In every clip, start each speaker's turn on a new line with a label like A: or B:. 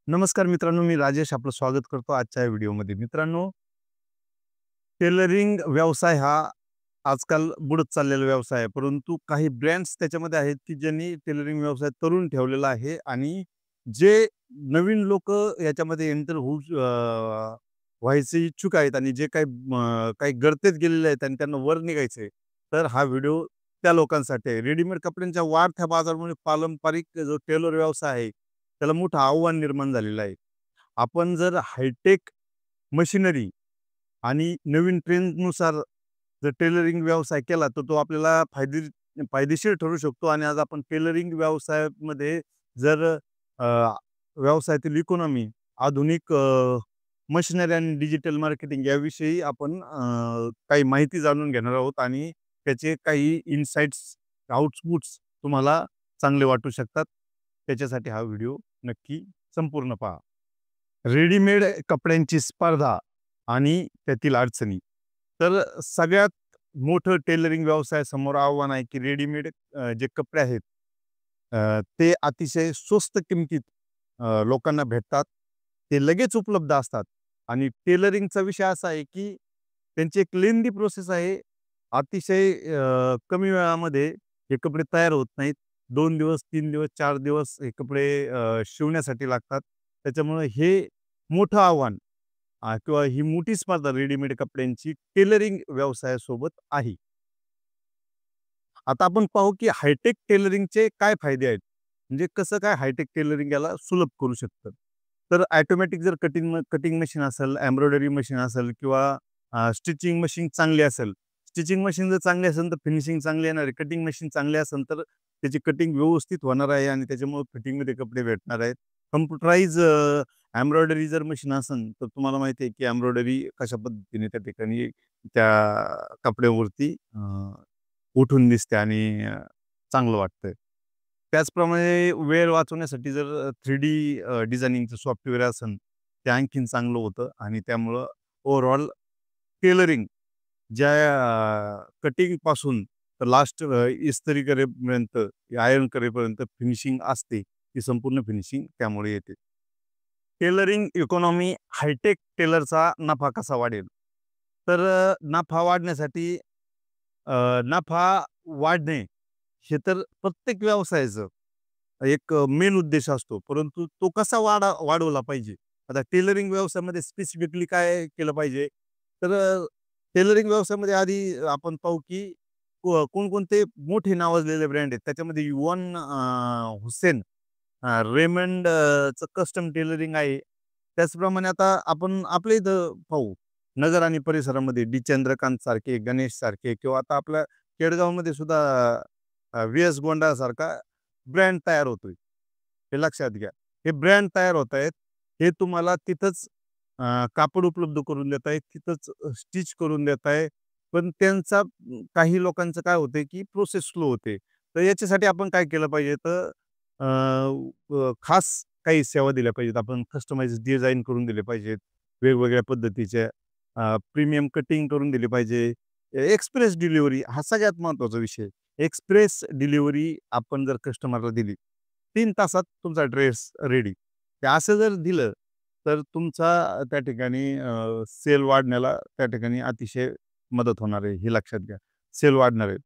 A: नमस्कार मित्रांनो, मी राजेश आपलं स्वागत करतो आजच्या या व्हिडिओमध्ये. मित्रांनो, टेलरिंग व्यवसाय हा आजकाल बुडत चाललेला व्यवसाय आहे. परंतु काही ब्रँड्स त्याच्यामध्ये आहेत, की ज्यांनी टेलरिंग व्यवसाय तरुण ठेवलेला आहे आणि जे नवीन लोकं याच्यामध्ये एंटर व्हायचे इच्छुक आहेत आणि जे काही गर्तेत गेलेले आहेत आणि त्यांना वर निघायचं तर हा व्हिडिओ त्या लोकांसाठी आहे. रेडीमेड कपड्यांच्या वाढत्या बाजारामुळे पारंपरिक जो टेलर व्यवसाय आहे, त्याला मोठं आव्हान निर्माण झालेलं आहे. आपण जर हायटेक मशिनरी आणि नवीन ट्रेंडनुसार जर टेलरिंग व्यवसाय केला, तर तो आपल्याला फायदेशीर ठरू शकतो आणि आज आपण टेलरिंग व्यवसायामध्ये जर अ, व्यवसायातील इकॉनॉमी, आधुनिक मशिनरी आणि डिजिटल मार्केटिंग याविषयी आपण काही माहिती जाणून घेणार आहोत आणि त्याचे काही इनसाइट्स, आउटपुट्स तुम्हाला चांगले वाटू शकतात. त्याच्यासाठी हा व्हिडिओ नक्की संपूर्ण पहा. रेडीमेड कपड्यांची स्पर्धा आणि त्यातील अडचणी. तर सगळ्यात मोठं टेलरिंग व्यवसायासमोर आव्हान आहे, की रेडीमेड जे कपडे आहेत ते अतिशय स्वस्त किमतीत लोकांना भेटतात. ते लगेच उपलब्ध असतात आणि टेलरिंगचा विषय असा आहे, की त्यांची एक लेंदी प्रोसेस आहे. अतिशय कमी वेळामध्ये हे कपडे तयार होत नाहीत. 2 दिवस, 3 दिवस, 4 दिवस हे कपडे शिवण्यासाठी लागतात. त्याच्यामुळे हे मोठं आव्हान किंवा ही मोठी स्पर्धा रेडीमेड कपड्यांची टेलरिंग व्यवसायासोबत आहे. आता आपण पाहू की हायटेक टेलरिंगचे काय फायदे आहेत. म्हणजे कसं काय हायटेक टेलरिंग याला सुलभ करू शकतं. तर ऑटोमॅटिक जर कटिंग मशीन असेल, एम्ब्रॉयडरी मशीन असेल किंवा स्टिचिंग मशीन चांगली असेल. स्टिचिंग मशीन जर चांगली असेल तर फिनिशिंग चांगली येणार आहे. कटिंग मशीन चांगली असेल तर त्याची कटिंग व्यवस्थित होणार आहे आणि त्याच्यामुळे फिटिंगमध्ये कपडे भेटणार आहेत. कम्प्युटराइज एम्ब्रॉयडरी जर मशीन असेल तर तुम्हाला माहिती आहे की एम्ब्रॉयडरी कशा पद्धतीने त्या ठिकाणी त्या कपड्यावरती उठून दिसते आणि चांगलं वाटतंय. त्याचप्रमाणे वेळ वाचवण्यासाठी जर 3D डिझायनिंगचं सॉफ्टवेअर असेल, ते आणखीन चांगलं होतं आणि त्यामुळं ओव्हरऑल टेलरिंग ज्या कटिंगपासून तर लास्ट इस्त्री करेपर्यंत, आयर्न करेपर्यंत फिनिशिंग असते, ती संपूर्ण फिनिशिंग त्यामुळे येते. टेलरिंग इकॉनॉमी हायटेक टेलरचा नफा कसा वाढेल? तर नफा वाढण्यासाठी नफा वाढणे हे तर प्रत्येक व्यवसायाचं एक मेन उद्देश असतो. परंतु तो कसा वाढवला पाहिजे? आता टेलरिंग व्यवसायामध्ये स्पेसिफिकली काय केलं पाहिजे? तर टेलरिंग व्यवसायामध्ये आधी आपण पाहू की कोणकोणते मोठे नावाजलेले ब्रँड आहेत. त्याच्यामध्ये युवन हुसेन, रेमंड चं कस्टम टेलरिंग आहे. त्याचप्रमाणे आता आपण आपल्या इथं पाहू, नगर आणि परिसरामध्ये डी. चंद्रकांत सारखे, गणेश सारखे किंवा आता आपल्या केडगावमध्ये सुद्धा व्ही.एस. गोंडासारखा ब्रँड तयार होतोय. हे लक्षात घ्या. हे ब्रँड तयार होत आहेत. हे तुम्हाला तिथंच कापड उपलब्ध करून देत आहेत. तिथंच स्टिच करून देत आहे. पण त्यांचा काही लोकांचं काय होतंय, की प्रोसेस स्लो होते. तर याच्यासाठी आपण काय केलं पाहिजे तर अ, खास काही सेवा दिल्या पाहिजेत. आपण कस्टमाइज डिझाइन करून दिले पाहिजेत. वेगवेगळ्या पद्धतीच्या प्रीमियम कटिंग करून दिली पाहिजे. एक्सप्रेस डिलिव्हरी हा सगळ्यात महत्त्वाचा विषय. एक्सप्रेस डिलिव्हरी आपण जर कस्टमरला दिली, 3 तासात तुमचा ड्रेस रेडी. ते असं जर दिलं, तर तुमचा त्या ठिकाणी सेल वाढण्याला त्या ठिकाणी अतिशय मदत होणार आहे, हे लक्षात घ्या. सेल वाढणार आहे.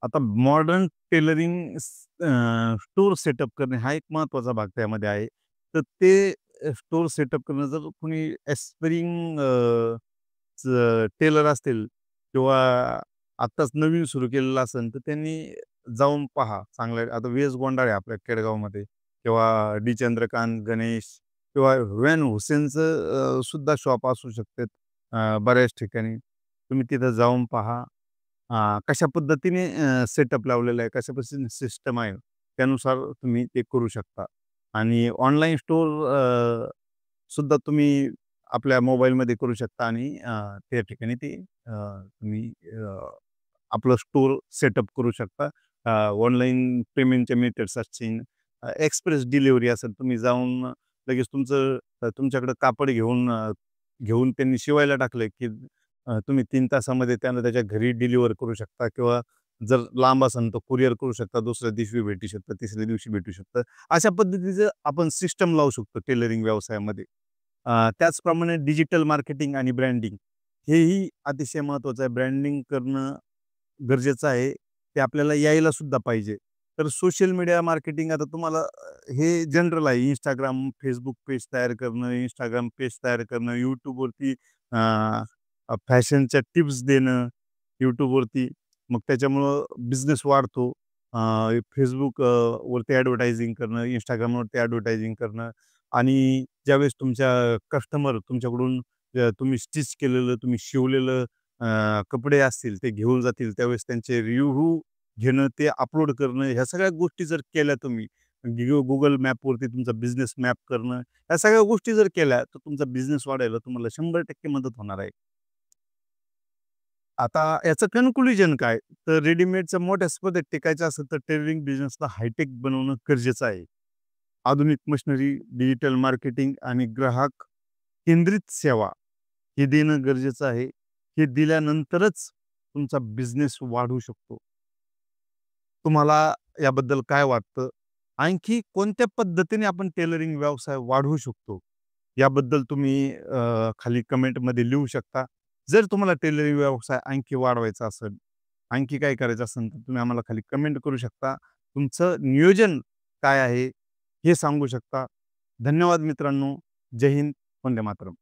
A: आता मॉडर्न टेलरिंग स्टोअर सेटअप करणे हा एक महत्त्वाचा भाग त्यामध्ये आहे. तर ते स्टोअर सेटअप करणं जर कोणी एस्पिरिंग टेलर असतील किंवा आत्ताच नवीन सुरू केलेलं असेल, तर त्यांनी जाऊन पहा. चांगलं आता व्ही.एस. गोंडाळे आपल्या केडगावमध्ये किंवा डी. चंद्रकांत, गणेश किंवा व्हॅन हुसेनचं सुद्धा शॉप असू शकते बऱ्याच ठिकाणी. तुम्ही तिथं जाऊन पहा. कशा पद्धतीने सेटअप लावलेला आहे, कशा पद्धतीने सिस्टम आहे, त्यानुसार तुम्ही ते करू शकता. आणि ऑनलाईन स्टोअर सुद्धा तुम्ही आपल्या मोबाईलमध्ये करू शकता आणि त्या ठिकाणी ते तुम्ही आपलं स्टोअर सेटअप करू शकता. ऑनलाईन पेमेंटचे मेथड्स असतील, एक्सप्रेस डिलिव्हरी असेल, तुम्ही जाऊन लगेच तुमच्याकडे कापड घेऊन त्यांनी शिवायला टाकलं, की तुम्ही 3 तासामध्ये त्यांना त्याच्या घरी डिलिव्हर करू शकता किंवा जर लांब असेल तर कुरिअर करू शकता, दुसऱ्या दिवशी भेटू शकतं, तिसऱ्या दिवशी भेटू शकतं. अशा पद्धतीचं आपण सिस्टम लावू शकतो टेलरिंग व्यवसायामध्ये. त्याचप्रमाणे डिजिटल मार्केटिंग आणि ब्रँडिंग हेही अतिशय महत्त्वाचं आहे. ब्रँडिंग करणं गरजेचं आहे. ते आपल्याला यायला सुद्धा पाहिजे. तर सोशल मीडिया मार्केटिंग आता तुम्हाला हे जनरल आहे. Instagram, Facebook पेज तयार करणं, Instagram पेज तयार करणं, YouTubeवरती फॅशनच्या टिप्स देणं YouTubeवरती. मग त्याच्यामुळं बिझनेस वाढतो. अ, Facebook वरती ॲडव्हर्टायझिंग करणं, Instagramवरती ॲडव्हर्टायझिंग करणं आणि ज्यावेळेस तुमच्या कस्टमर तुमच्याकडून तुम्ही स्टिच केलेलं, तुम्ही शिवलेलं कपडे असतील ते घेऊन जातील, त्यावेळेस त्यांचे रिव्ह्यू घेणं, ते अपलोड करणं, ह्या सगळ्या गोष्टी जर केल्या तुम्ही, Google मॅपवरती तुमचा बिझनेस मॅप करणं, ह्या सगळ्या गोष्टी जर केल्या, तर तुमचा बिझनेस वाढायला तुम्हाला 100% मदत होणार आहे. आता याचं कन्क्लुजन काय? तर रेडीमेडच्या मोठ्या स्पर्धेत टिकायचं असेल तर टेलरिंग बिझनेसला हायटेक बनवणं गरजेचं आहे. आधुनिक मशिनरी, डिजिटल मार्केटिंग आणि ग्राहक केंद्रित सेवा हे देणं गरजेचं आहे. हे दिल्यानंतरच तुमचा बिझनेस वाढू शकतो. तुम्हाला याबद्दल काय वाटतं? आणखी कोणत्या पद्धतीने आपण टेलरिंग व्यवसाय वाढवू शकतो? याबद्दल तुम्ही खाली कमेंटमध्ये लिहू शकता. जर तुम्हाला टेलरिंग व्यवसाय आणखी वाढवायचा असेल, आणखी काय करायचं असेल, तर तुम्ही आम्हाला खाली कमेंट करू शकता. तुमचं नियोजन काय आहे, हे सांगू शकता. धन्यवाद मित्रांनो. जय हिंद. वंदे मातरम.